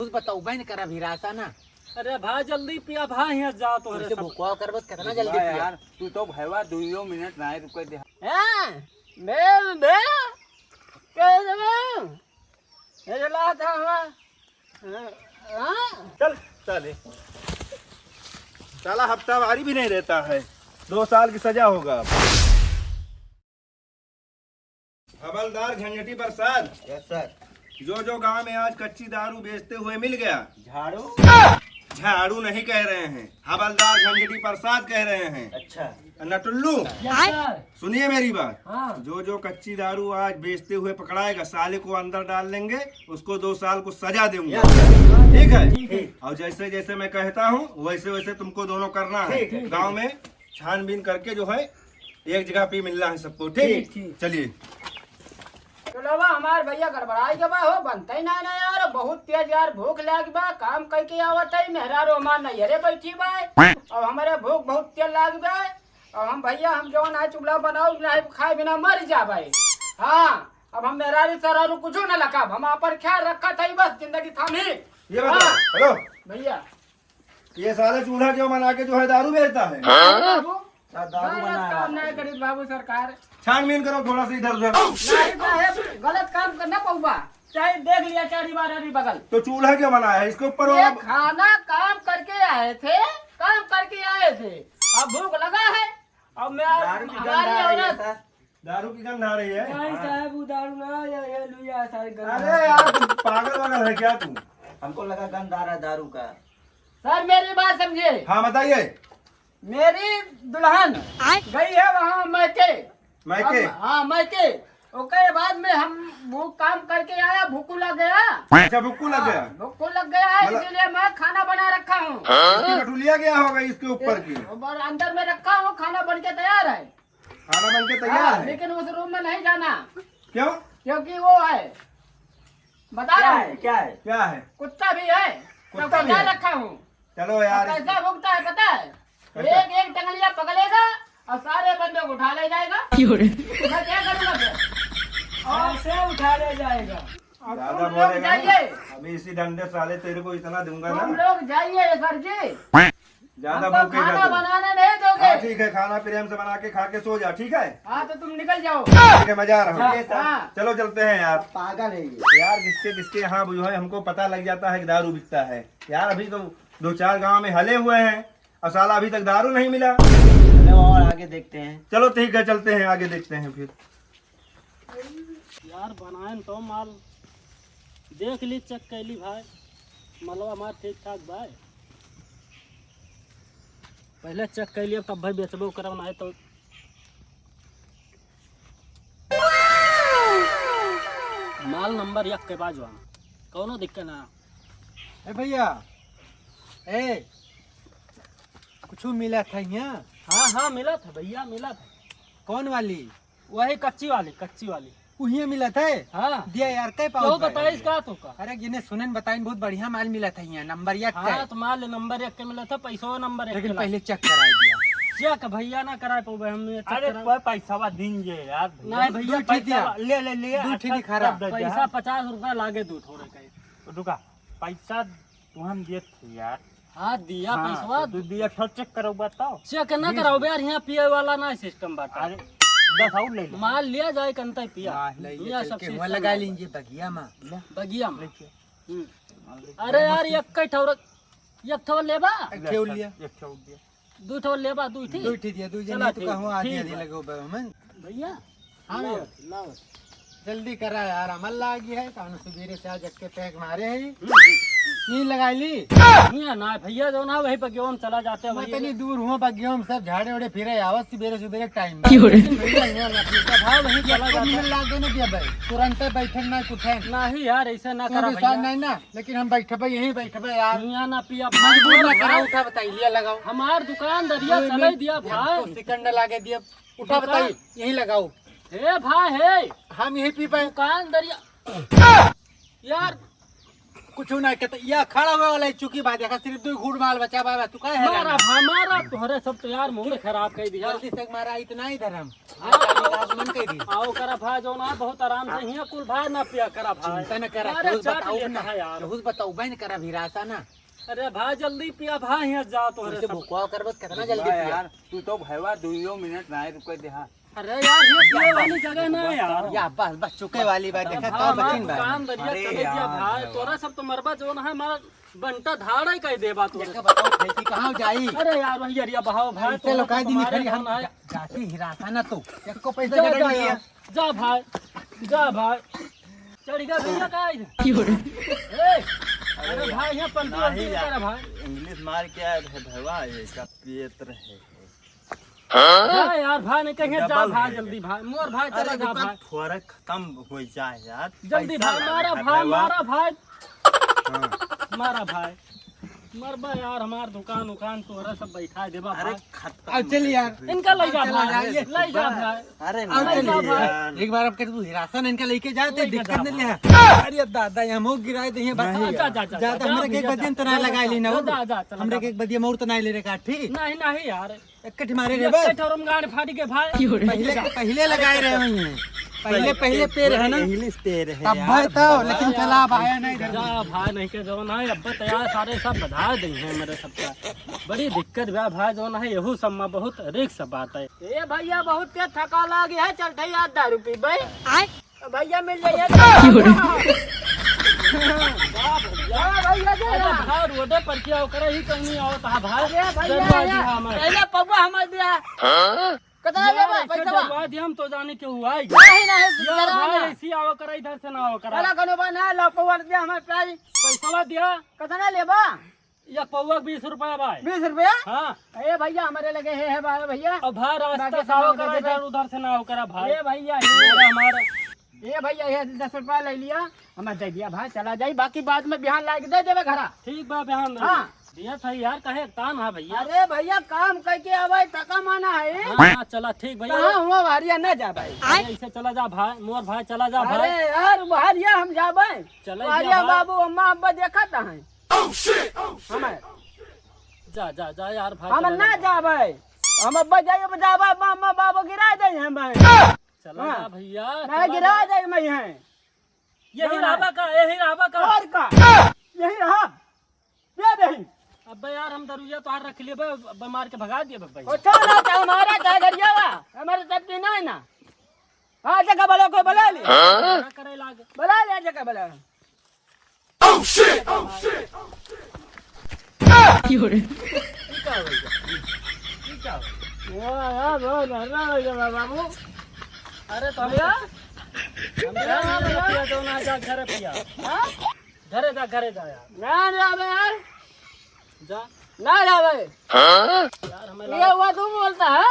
कुछ बताओ बहन करा भी रासा ना। अरे भाई जल्दी पिया भाई यहाँ जा तो ऐसे भूखवा कर बस कितना जल्दी पिया यार तू तो भैया 2 मिनट ना रुक दे। हां बे कैसे मैं चला था हां चल चले साला हफ्तावारी भी नहीं रहता है, 2 साल की सजा होगा। हवलदार झंझटी प्रसाद। Yes sir. जो गांव में आज कच्ची दारू बेचते हुए मिल गया, झाड़ू झाड़ू नहीं कह रहे हैं, हवलदार झंझटी प्रसाद कह रहे हैं। अच्छा नटुल्लू सुनिए मेरी बात। हाँ। जो कच्ची दारू आज बेचते हुए पकड़ाएगा साले को अंदर डाल लेंगे, उसको 2 साल को सजा देंगे। ठीक है। और जैसे जैसे मैं कहता हूँ वैसे वैसे तुमको दोनों करना है। गांव में छानबीन करके जो है एक जगह पे मिलना है सबको। ठीक, चलिए। चलो बा हमार भैया गड़बड़ाई के बा हो बनता ही ना यार, बहुत तेज यार भूख लाग बा, काम करके आवत है मेहरा रोमान नहीं अरे बैठी बा और हमारे भूख बहुत तेज लाग बा और हम भैया हम जो ना चूल्हा बनाओ ना खाए बिना मर जा भाई। हाँ अब हम मेहरा सरारू कुछ न लगा, हम पर ख्याल रखा था बस जिंदगी थामी। ये बता हेलो भैया ये साले चूल्हा क्यों बना के जो है दारू बेचता है? बाबू दारू बना नहीं करी बाबू सरकार छानबीन करो थोड़ा सा इधर उधर। नहीं साहब गलत काम करना पऊबा, चाहे देख लिया चारी बार अभी बगल। तो चूल्हा क्यों बनाया है? इसके ऊपर ये खाना काम करके आए थे, काम करके आए थे, अब भूख लगा है और मैं दारू की गंध आ रही है सर। दारू की गंध आ रही है। नहीं साहब वो दारू ना ये लुया सारी गंध। अरे यार तुम पागल वागल है क्या तू? हमको लगा गंद आ रहा है दारू का। सर मेरी बात समझिए, हाँ बताइए। मेरी दुल्हन गई है वहाँ मैके। हाँ मैके, उसके बाद में हम वो काम करके आया, भूख लग गया। अच्छा भुक्कू लग गया। भूख लग गया है इसीलिए मैं खाना बना रखा हूँ। इसकी कटुलिया क्या होगा इसके ऊपर की? और अंदर में रखा हूँ, खाना बन के तैयार है। खाना बन के तैयार है। लेकिन उस रूम में नहीं जाना क्यों? क्योंकि वो है बता रहा हूँ क्या है? क्या है? कुत्ता भी है, कुत्ता भी क्या है? रखा हूँ। चलो यार कैसा भुगता है पता है? कैसा? एक एक टंगलिया पकड़ेगा और सारे बंदे को उठा ले जाएगा। मैं क्या करूँगा फिर? और से उठा ले जाएगा। और ज्यादा तुम लोग बोलेगा ना, जाइए, अभी इसी डंडे साले तेरे को इतना दूंगा तुम ना। लोग जाइए सर जी, ज्यादा हमको भूखेगा खाना तू। बनाने नहीं हाँ दोगे। ठीक है, खाना प्रेम से बना के खा के सो जा। ठीक है हाँ तो तुम निकल जाओ। ठीक है, मजा आ रहा हूँ। हाँ। चलो चलते हैं यार। पागल है ये। यार किसके किसके यहाँ जो है हमको पता लग जाता है कि दारू बिकता है। यार अभी तो 2-4 गांव में हले हुए हैं और साला अभी तक दारू नहीं मिला। चलो और आगे देखते हैं। चलो ठीक है, चलते हैं आगे देखते हैं फिर। यार बनाए तो माल देख ली, चेक कैली भाई, मतलब हमार ठीक ठाक भाई। पहले चेक कर लिया तब भाई बेचबो करना है तो। माल नंबर 1 के बाद कौनो दिक्कत ना। ए भैया ए कुछ मिला था यहाँ? हाँ मिला था भैया, मिला था। कौन वाली? वही कच्ची वाली। उहिए मिला था। हाँ दिया यार कई तो पाउच बताइस का तो का। अरे जिन्हें सुनन बताइन बहुत बढ़िया माल मिला था यहाँ, नंबर 1 का। हाँ तो माल नंबर 1 के मिला था, पैसा नंबर 1 लेकिन पहले चेक करा दिया। चेक भैया ना कराए पाओ हमने। अरे पैसा दिन जे यार। नहीं भैया दूध ठीक दिया। ले दूध ठीक खरा। पैसा 50 रुपया लागे दू थोड़े का। रुका पैसा तू हम दिए थे यार। हाँ दिया पैसा। तू दिया था, चेक करो बताओ। चेक ना कराओ यार, यहाँ पिए वाला ना सिस्टम बाटा। अरे 10 और ले लो। माल लिया जाए कंते पिया। यहाँ सब वहाँ लगा लीजिए बगिया में। बगिया में। अरे यार एक ठो लेबा, एक ठेव लिया। एक ठो दिया। 2 ठो लेबा, 2 थी। दो ठीक दिया, दो चला जने तो ठीक, कहूँ आधी ठीक आधी है। लगो बहमन। भैया हाँ लाओ, भैया लाओ। जल्दी करा यार, अमल लागी है कानून सवेरे से आज के पैक मारे है। नहीं लगाई ली यहाँ ना भैया जो ना वही पर गेहूं चला जाते हैं मैं वही। तनी दूर हुआ बगिया में सब झाड़े उड़े फिरे आवत सवेरे टाइम लेकिन भैया यहाँ लकड़ी का भाव वही चला जाता है। लागे ना दिया भाई, तुरंत बैठे ना कुठे नहीं यार ऐसा ना करा विश्वास भैया। नहीं ना, लेकिन हम बैठे यही बैठे यार। यहाँ ना पिया मजबूर ना करा, भाई। उठा बताई लिया लगाओ। हमार दुकान दरिया चले दिया तो भाई। सिकंड लागे दिया, उठा बताई यही लगाओ। हे भाई हे हम यही पी पाए। दुकान दरिया यार कुछ ना कहता या खड़ा हुआ वाला चुकी बात है सिर्फ दो घूट माल बचा बाबा तू काहे है मारा हमारा तोहरे सब तो यार मुंह खराब कर दिया जल्दी से मारा इतना ही धर्म आज मन कह दी आओ करा भाई जो ना बहुत आराम से हिया कुल भाई ना पिया करा भाई चिंता न करा अरे रोज चाट बताओ लेता ना है यार रोज बताओ बहन करा भी रासा ना अरे भाई जल्दी पिया भाई हिया जा तोहरे तुझसे सब भुकवा करबत कितना जल्दी पिया यार तू तो भैया 2 मिनट ना रुक दे। हाँ अरे यार ये पिए वाली जगह ना यार या बस बस चुके वाली बात देखा भाई तो बचिन हमारा भाई दुकान दरिया अरे चले गया यार, भाई तोरा सब तो मरबा जो ना है हमारा बंटा धाड़ा ही कह देबा तोरे देखा बताओ खेती कहां जाई अरे यार वही अरिया बहाओ भाई चलो तोरा काई सब दिन तुम्हारे खड़ी हम फोन आए। जाती हिरासा ना तू एको पैसा जा जगह जा नहीं लिया यार, जा भाई जा भाई चढ़ गया भैया का अरे भाई यहाँ पलटी वलटी नहीं करा भाई इंग्लिश मार के आए थे भैया ये का पियत रहे। जा यार भाई नहीं कहेंगे जा डबल भाई है। जल्दी भाई मोर भाई चला जा भाई थोड़ा खत्म हो जाए यार। जल्दी पैसा भाई लगा मारा है भाई भैया। मारा भाई हाँ। मारा भाई मरबा यार हमार दुकान उकान तोरा सब बैठा देबा अरे भाई खत्म अब चल यार इनका ले जा चला भाई जाइए। ले जा भाई अरे अब नहीं चल जा भाई। यार। एक बार अब तू हिरासन इनका लेके जाते लेके दिक्कत जा नहीं ले अरे दादा यहाँ मुंह गिराए तो यहाँ बता जा जा जा जा तो हमरे के एक बदियन तो ना लगाए ली ना जा जा चला हमरे के एक बदिया मोर तो ना ले रे का ठीक नहीं नहीं यार इकट्ठे मारे रे बस ठोरम गाड़ फाड़ी के भाई पहले लगाए रहे हैं पहले पेड़ है ना इंग्लिश पेड़ है तब भाई तो लेकिन चला आया नहीं इधर जा भाई नहीं के जो ना है अब तैयार सारे सब बधा दे हैं मेरे सबका बड़ी दिक्कत बा भाई जो ना है यहू सब में बहुत रिस्क बात है ए भैया बहुत तेज थका लागे है चल ठई यार दारू पी भाई भैया मिल जाइए भैया जा भाई रोडे पर क्या करे ही कहीं आओ ता भाई भैया पहले पौवा हमर दिया कितना लेबा पैसा दरवा हम तो जाने के हुआ है नहीं नहीं यार भाई ऐसी आओ करा इधर से ना आओ करा अरे कनो बना ला पौवा दिया हमें प्राइस पैसा दिया कितना लेबा या पौवा 20 रुपया भाई 20 रुपया हाँ ए भैया हमारे लगे है भाई भैया अब भाई रास्ता से आओ करा इधर उधर से ना आओ करा भाई ए भैया हमारा ये भैया ये 10 रुपया ले लिया हमें दे दिया भाई चला जाई बाकी बाद में बिहान ला के दे देवे घरा ठीक बा बिहान हाँ दिया था यार कहे तान है भैया अरे भैया काम करके आवे टका माना है हाँ चला ठीक भैया कहां हुआ भारिया न जा भाई ऐसे चला जा भाई मोर भाई चला जा भाई अरे यार भारिया हम जाबे चला भारिया बाबू अम्मा अब्बा देखा ता है हमें जा जा जा यार भाई हम ना जाबे हम अब्बा जाइए जाबे अम्मा बाबू गिरा दे हम चला जा भैया ना गिरा दे मैं है यही राबा का और का यही रहा ये नहीं अब यार हम दरुया तो हार रख लिए मार के भगा दिए भाई ओ चलो तो हमारा क्या गरिया बा हमारे सब की नहीं ना हां जगह बोलो को बुला ले करे लागे बुला ले जगह बुला ओह शिट बाबू अरे तो भैया हम तो ना जा घर पिया हां घरे जा यार ना यार जा ना जावे यार हमें ये हुआ तू बोलता है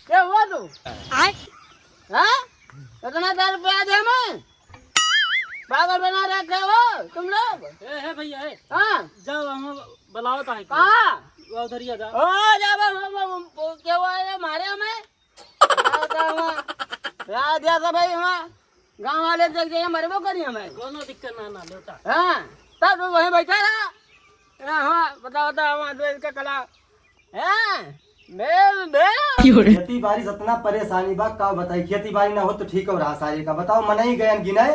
क्या हुआ तू हाँ कितना 10 रुपया दे हमें पागल बना रखे हो तुम लोग है भैया है हाँ जाओ हम बुलाओ तो है कहाँ वो उधर जा ओ जाओ क्या हुआ है मारे हमें रात दिया था भाई वहाँ गाँव वाले देख जाइए मरबो करिए हमें कोनो दिक्कत ना लोटा हाँ तब तो वहीं बैठा रहा हाँ बताओ वहाँ द्वेष का कला खेती बाड़ी इतना परेशानी बा का बताई खेती बाड़ी ना हो तो ठीक हो रहा सारे का बताओ मना ही गयन गिनाए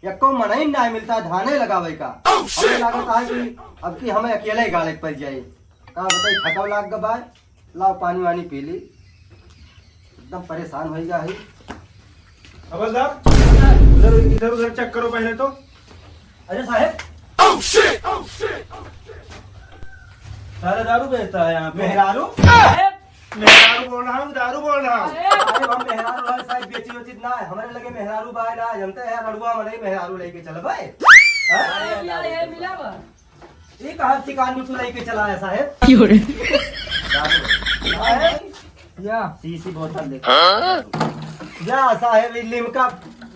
या को मना ही ना मिलता धाने लगावे का हमें लागत है कि अब की हमें अकेले ही गाड़े पड़ जाए का बताई थकाव लाग गया भाई लाओ पानी वानी पी ली एकदम परेशान हो गया है खबरदार इधर उधर चेक करो पहले तो। अरे साहब सारा दारू बेचता है यहाँ पे। मेहरारू मेहरारू बोल रहा हूँ दारू बोल रहा हूँ। अरे हम मेहरारू है साहब बेची वेची ना है हमारे लगे मेहरारू बाय ना जानते हैं रड़ुआ मने मेहरारू लेके चल भाई ये कहा चिकान तू लेके चला है साहब या सीसी बोतल दे जा साहब लिमका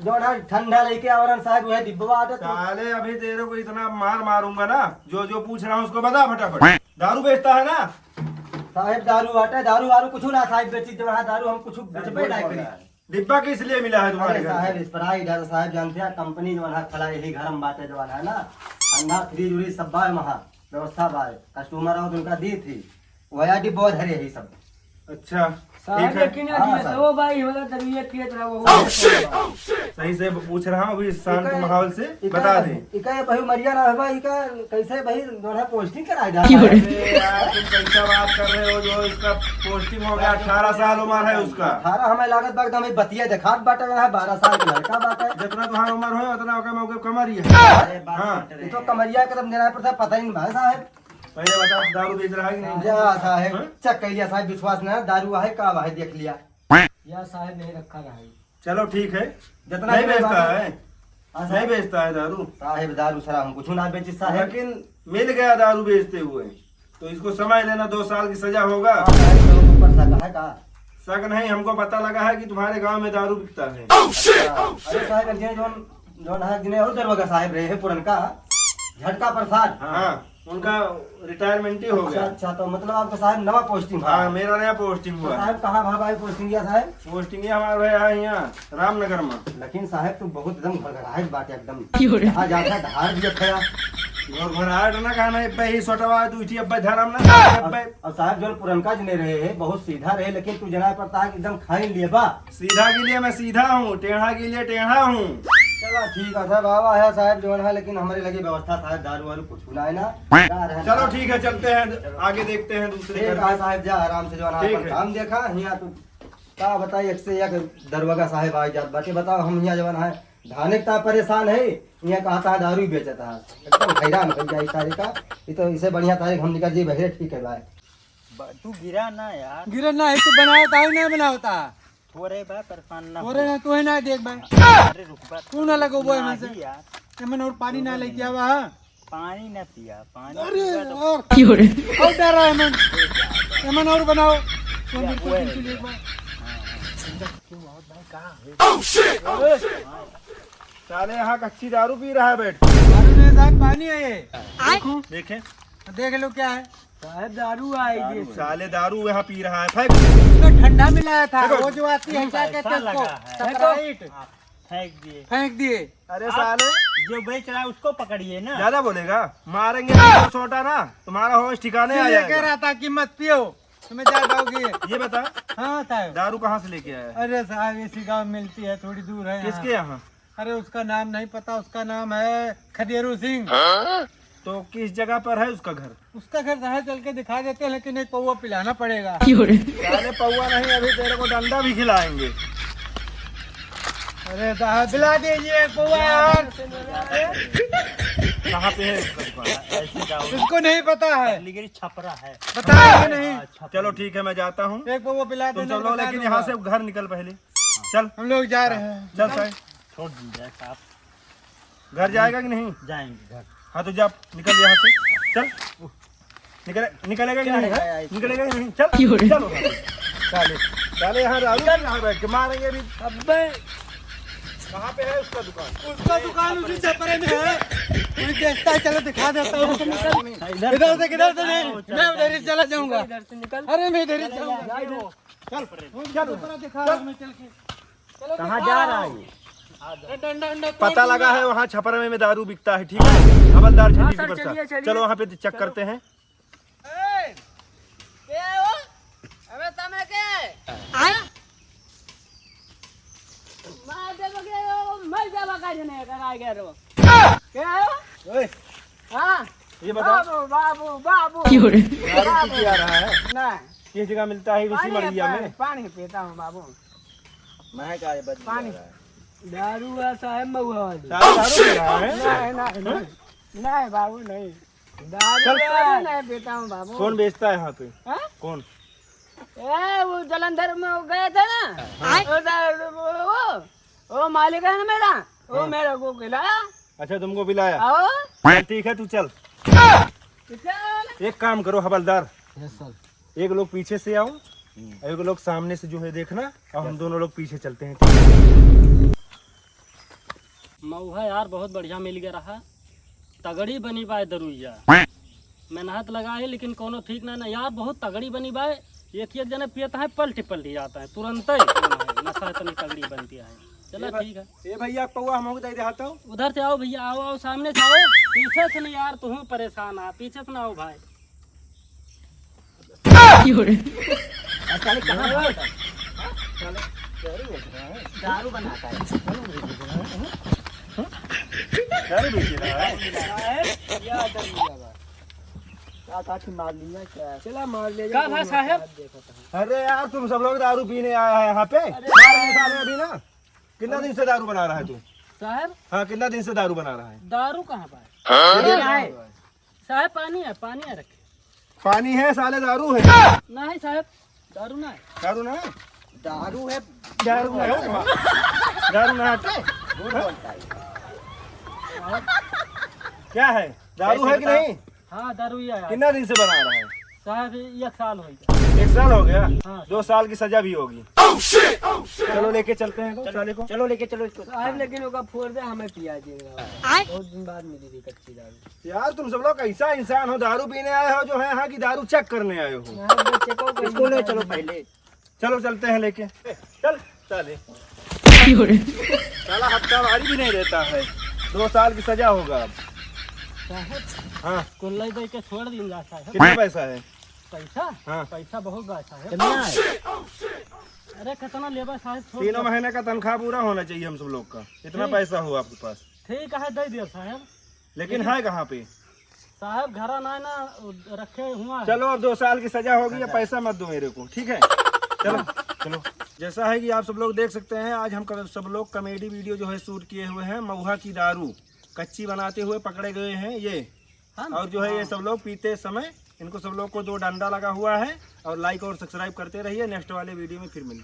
जोड़ा ठंडा लेके आवरन साहब वह डिब्बा आते तो साले अभी तेरे को इतना मार मारूंगा ना जो जो पूछ रहा हूँ उसको बता फटाफट। दारू बेचता है ना? साहब दारू आटा दारू वारू कुछ ना साहब बेची जोड़ा दारू हम कुछ बेचबे ना करी डिब्बा किस लिए मिला है तुम्हारे अरे घर साहब में? स्प्राइट है साहब, जानते हैं कंपनी जो है खला यही घर में बातें जो है ना, ठंडा फ्रीज उरीज सब बाय वहाँ व्यवस्था बाय, कस्टमर आओ तो उनका दी थी वह डिब्बा है यही सब। अच्छा साहब ठीक है, लेकिन हाँ, ये साहब। तो भाई वाला तरबियत किया था वो सही से पूछ रहा हूँ, अभी शांत माहौल से बता दे। इका भाई मरिया ना है भाई, इका कैसे भाई जो है पोस्टिंग कराई जा अरे यार तुम कैसा बात कर रहे हो, जो इसका पोस्टिंग हो गया 18 साल उम्र है उसका। 18 हमें लागत बात हमें बतिया दिखात बाटे है, 12 साल का लड़का बात है। जितना तुम्हारा उम्र हो उतना का मौके कमर ही है। अरे बात ये तो कमरिया कदम देना पड़ता है, पता ही नहीं भाई साहब। पहले बता दारू बेच रहा है कि नहीं? जा साहब चेक कर लिया साहब, विश्वास ना दारू है का है देख लिया। या साहब नहीं रखा रहा है। चलो ठीक है, जितना नहीं भी बेचता बात है, हाँ, नहीं साहब। बेचता है दारू, साहेब दारू सरा हम कुछ ना बेची साहेब। लेकिन मिल गया दारू बेचते हुए तो इसको समझ लेना 2 साल की सजा होगा। हाँ, साहब, लोगों के ऊपर शक है का? शक नहीं, हमको पता लगा है कि तुम्हारे गांव में दारू बिकता है। अच्छा, अरे साहब जिन्हें जोन है जिन्हें और दरवाजा साहब रहे हैं पुरनका झटका प्रसाद। हाँ उनका रिटायरमेंट ही हो अच्छा गया। अच्छा, तो मतलब आपका साहब नवा पोस्टिंग हाँ मेरा नया पोस्टिंग तो हुआ। साहब कहाँ भाई पोस्टिंग किया साहब? पोस्टिंग ही हमारा है यहाँ रामनगर में। लेकिन साहब तो बहुत एकदम घबराहट बात है एकदम। कहाँ जाता धार भी खया और घबराहट ना कहना इब्बे ही सोटवा तू इठी अब्बे धरम ना अब्बे। और साहब जो पुरनका जने रहे हैं बहुत सीधा रहे, लेकिन तू जना पड़ता है कि एकदम खाई लिए बा। सीधा के लिए मैं सीधा हूँ, टेढ़ा के लिए टेढ़ा हूँ। चलो ठीक है साहब, आवा है साहब जो है, लेकिन हमारे लगे व्यवस्था साहब दारू वारू कुछ ना है ना। जा रहे हैं चलो साहब। ठीक है, चलते हैं आगे देखते हैं दूसरे ठीक घर है में। साहब, जा आराम से जो है ठीक अपन है। काम देखा यहाँ तो का बताइए एक से एक दरवाजा साहब आ जात बाकी बताओ हम यहाँ जवान है धाने का परेशान है, यहाँ कहता है दारू बेचता है, एकदम हैरान हो जाए सारे का। ये तो इससे बढ़िया तारीख हम निकल जी भैया, ठीक है भाई। तू गिरा ना यार, गिरा ना है, तू बनाता है ना बनाता थोड़े बा परेशान ना तोरे ना तू है ना देख भाई, अरे रुक बा, तू ना लगो बोए में से नहीं यार, एमन और पानी ना लेके आवा। हाँ पानी न पिया, पानी अरे पिया तो और डर रहा है एमन, एमन और बनाओ कौन भी कोई चीज एक बार। साले यहाँ कच्ची दारू पी रहा है बैठ। दारू नहीं साहब पानी है ये, देखें देख लो क्या है। साहब दारू आई साले दारू यहाँ पी रहा है। फेंक। इसमें ठंडा मिलाया था, देखो, वो जो आती है क्या कहते हैं लगा उसको, है। स्प्राइट फेंक दिए। फेंक दिए। अरे साले जो बेच रहा है उसको पकड़िए ना। ज्यादा बोलेगा, मारेंगे तो छोटा ना, तुम्हारा होश ठिकाने आ इसलिए कह जाएगा। रहा था कि मत पियो, तुम्हें जा पाओगे। ये बता हाँ साहब, दारू कहाँ से लेके आया है? अरे साहब इसी गांव में मिलती है, थोड़ी दूर है यहाँ। किसके यहाँ? अरे उसका नाम नहीं पता, उसका नाम है खदेरू सिंह। तो किस जगह पर है उसका घर? उसका घर साहब चल के दिखा देते हैं, लेकिन एक पौवा पिलाना पड़ेगा। साले पौवा नहीं, अभी तेरे को डंडा भी खिलाएंगे। अरे साहब पिला दीजिए पौवा यार। कहाँ पे है उसका दुकान? ऐसी गाँव उसको नहीं पता है, अलीगढ़ छपरा है। बताया नहीं। चलो ठीक है, मैं जाता हूँ। एक पौवा पिला तुम देना, सब लोग बता लेकिन दूंगा। यहाँ से घर निकल पहले। चल हम लोग जा रहे हैं। चल साहब, छोड़ दीजिए साहब, घर जाएगा कि नहीं? जाएंगे घर। हाँ तो जा, निकल यहाँ से। चल निकलेगा कि नहीं? निकलेगा कि नहीं? चल चलो साले, साले यहाँ बैठ के मारेंगे भी। अबे कहाँ पे है उसका दुकान? उसका दुकान उसी छपरे में है, कोई देखता है, चलो दिखा देता हूँ। इधर से किधर से नहीं, मैं उधर ही चला जाऊंगा। इधर से निकल। अरे मैं इधर ही जाऊंगा। चल ऊपर दिखा रहा हूँ मैं चल के। कहाँ जा रहा है ये? डंडा डंडा पता लगा है वहाँ छपरा में दारू बिकता है, ठीक है? हवलदार झंडी सर, पर चलिए, सा। चलिए। चलो वहाँ पे चेक करते हैं। अबे તમે કે મારે બગે મર જાવા કાજને કરાય ગેરો કે ओए, हां ये बता, बाबू बाबू दारू पी आ रहा है? ना किस जगह मिलता है? इसी मड़िया में? पानी पीता हूं बाबू मैं का बच पानी दारू ऐसा है महुआ वाली दारू पी रहा है? नहीं नहीं नहीं बाबू नहीं दारू नहीं पीता हूं बाबू कौन बेचता है यहाँ पे? हाँ? कौन? ए वो जलंधर में गए थे ना, वो मालिक है ना मेरा, वो मेरे को खिलाया। अच्छा तुमको पिलाया? आओ चल ठीक है, तू चल। कितना एक काम करो हवलदार, एक लोग पीछे से आओ, एक लोग सामने से जो है देखना, और हम दोनों लोग पीछे चलते हैं। मऊहा यार बहुत बढ़िया मिल गया रहा, तगड़ी बनी बाय दरुइया। मेहनत लगा है लेकिन कोनो ठीक ना यार, बहुत तगड़ी बनी बाय। एक एक जने पियता है पलटी पलटी जाता है तुरंत ही। नशा इतनी तगड़ी बनती है। चलो ठीक है। ये भैया पौआ हम दे देता हूँ। उधर से आओ भैया, आओ आओ, सामने से आओ, पीछे से नहीं यार, तुम परेशान आ, पीछे से ना आओ भाई। दारू बनाता है। दारू बेच रहा है। चला मार ले क्या भाई साहब? अरे यार तुम सब लोग दारू पीने आया है यहाँ पे? अभी ना कितना दिन से दारू बना रहा है तू? साहब हाँ कितना दिन से दारू बना रहा है? दारू कहाँ पर है? साहब? पानी है रखे। पानी है साले, दारू है? नहीं साहब, दारू ना है। दारू ना है? दारू है। दारू है? दारू ना है? क्या है, दारू है कि नहीं? हाँ दारू ही है। कितना दिन से बना रहा है? साहब 1 साल हो गया। 1 साल हो गया? हाँ। 2 साल की सजा भी होगी। चलो लेके चलते हैं साले को। चलो लेके चलो इसको। साहब लेकिन होगा फोड़ दे, हमें पिया देगा। बहुत दिन बाद मिली थी कच्ची दारू। यार तुम सब लोग ऐसा इंसान हो, दारू पीने आए हो जो है यहाँ की दारू चेक करने आए हो। इसको ले चलो पहले। चलो चलते हैं लेके। चल चले। साला हफ्ता वारी भी नहीं देता है। 2 साल की सजा होगा अब। हाँ कुल्ला दे के छोड़ दिन जाता है। कितना पैसा है? पैसा? हाँ। पैसा बहुत गाता है। अरे कितना लेबर साहब? 3 महीने का तनख्वाह पूरा होना चाहिए हम सब लोग का। इतना पैसा हो आपके पास? ठीक है दे दिया साहब। लेकिन है कहाँ पे? साहब घर ना रखे हुआ है। चलो अब 2 साल की सजा होगी, या पैसा मत दो मेरे को, ठीक है? चलो चलो। जैसा है कि आप सब लोग देख सकते हैं, आज हम सब लोग कॉमेडी वीडियो जो है शूट किए हुए हैं। महुआ की दारू कच्ची बनाते हुए पकड़े गए हैं ये। और जो है ये सब लोग पीते समय इनको सब लोग को 2 डंडा लगा हुआ है। और लाइक और सब्सक्राइब करते रहिए। नेक्स्ट वाले वीडियो में फिर मिलते हैं।